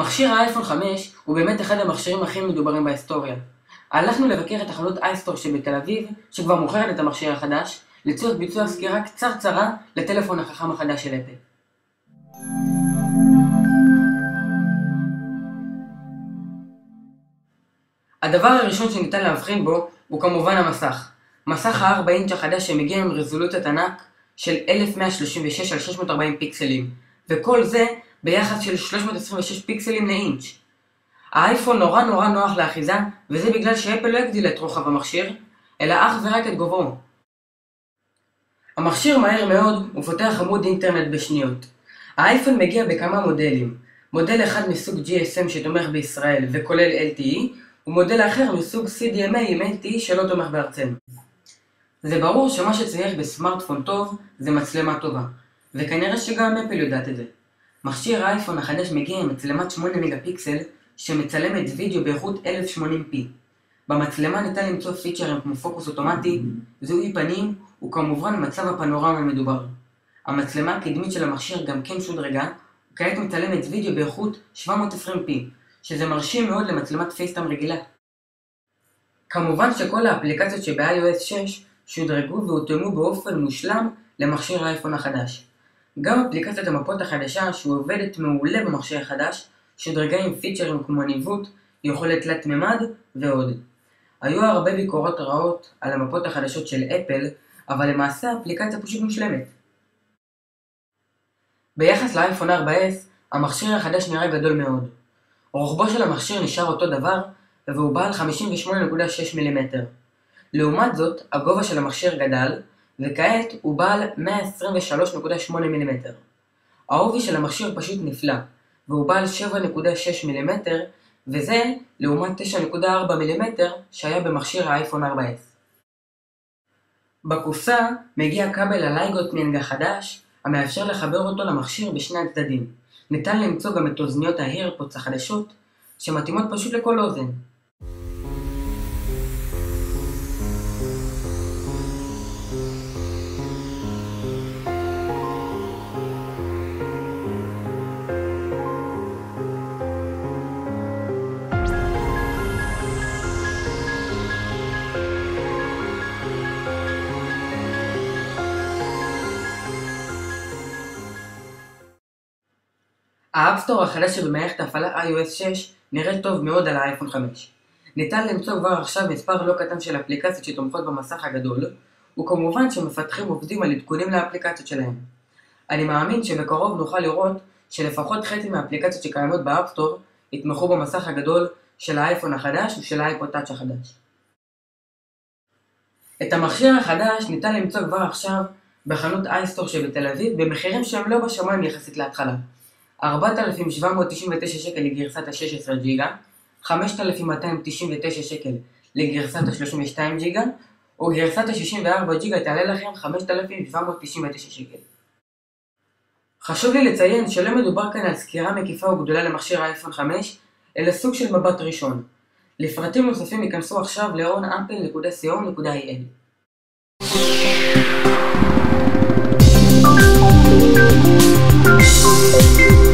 מכשיר האייפון 5 הוא באמת אחד המכשירים הכי מדוברים בהיסטוריה. הלכנו לבקר את החנות אייסטור שבתל אביב, שכבר מוכרת את המכשיר החדש, לצורך ביצוע סקירה קצרצרה לטלפון החכם החדש של אפל. הדבר הראשון שניתן להבחין בו הוא כמובן המסך. מסך ה-4 אינץ' החדש שמגיע עם רזולוציות ענק של 1136 על 640 פיקסלים, וכל זה ביחס של 326 פיקסלים לאינץ'. האייפון נורא נוח לאחיזה, וזה בגלל שאפל לא הגדילה את רוחב המכשיר, אלא אך ורק את גובהו. המכשיר מהר מאוד ופותח עמוד אינטרנט בשניות. האייפון מגיע בכמה מודלים. מודל אחד מסוג GSM שתומך בישראל וכולל LTE, ומודל אחר מסוג CDMA עם LTE שלא תומך בארצנו. זה ברור שמה שצריך בסמארטפון טוב זה מצלמה טובה, וכנראה שגם אפל יודעת את זה. מכשיר האייפון החדש מגיע עם מצלמת 8 מגה פיקסל שמצלמת וידאו באיכות 1080p. במצלמה ניתן למצוא פיצ'רים כמו פוקוס אוטומטי, זיהוי פנים וכמובן מצב הפנורמה המדובר. המצלמה הקדמית של המכשיר גם כן שודרגה, וכעת מצלמת וידאו באיכות 720p, שזה מרשים מאוד למצלמת פייסטיים רגילה. כמובן שכל האפליקציות שב-iOS 6 שודרגו והותאמו באופן מושלם למכשיר האייפון החדש. גם אפליקציית המפות החדשה שעובדת מעולה במכשיר החדש שודרגה עם פיצ'רים כמו ניווט, יכולת תלת ממד ועוד. היו הרבה ביקורות רעות על המפות החדשות של אפל, אבל למעשה האפליקציה פשוט מושלמת. ביחס לאייפון 4S, המכשיר החדש נראה גדול מאוד. רוחבו של המכשיר נשאר אותו דבר, והוא בעל 58.6 מילימטר. לעומת זאת, הגובה של המכשיר גדל, וכעת הוא בעל 123.8 מילימטר. העובי של המכשיר פשוט נפלא, והוא בעל 7.6 מילימטר, וזה לעומת 9.4 מילימטר שהיה במכשיר האייפון 4S. בקופסה מגיע כבל הלייגטנינג החדש, המאפשר לחבר אותו למכשיר בשני הצדדים. ניתן למצוא גם את אוזניות האיירפודס החדשות, שמתאימות פשוט לכל אוזן. האפסטור החדש שבמערכת ההפעלה iOS 6 נראה טוב מאוד על האייפון 5. ניתן למצוא כבר עכשיו מספר לא קטן של אפליקציות שתומכות במסך הגדול, וכמובן שמפתחים עובדים על עדכונים לאפליקציות שלהם. אני מאמין שבקרוב נוכל לראות שלפחות חצי מהאפליקציות שקיימות באפסטור יתמכו במסך הגדול של האייפון החדש ושל האייפוד טאץ' החדש. את המכשיר החדש ניתן למצוא כבר עכשיו בחנות אייסטור שבתל אביב במחירים שהם לא בשמיים יחסית להתחלה. 4,799 שקל לגרסת ה-16 ג'יגה, 5,299 שקל לגרסת ה-32 ג'יגה, וגרסת ה-64 ג'יגה תעלה לכם 5,799 שקל. חשוב לי לציין שלא מדובר כאן על סקירה מקיפה וגדולה למכשיר האייפון 5, אלא סוג של מבט ראשון. לפרטים נוספים ייכנסו עכשיו laronapple.co.il.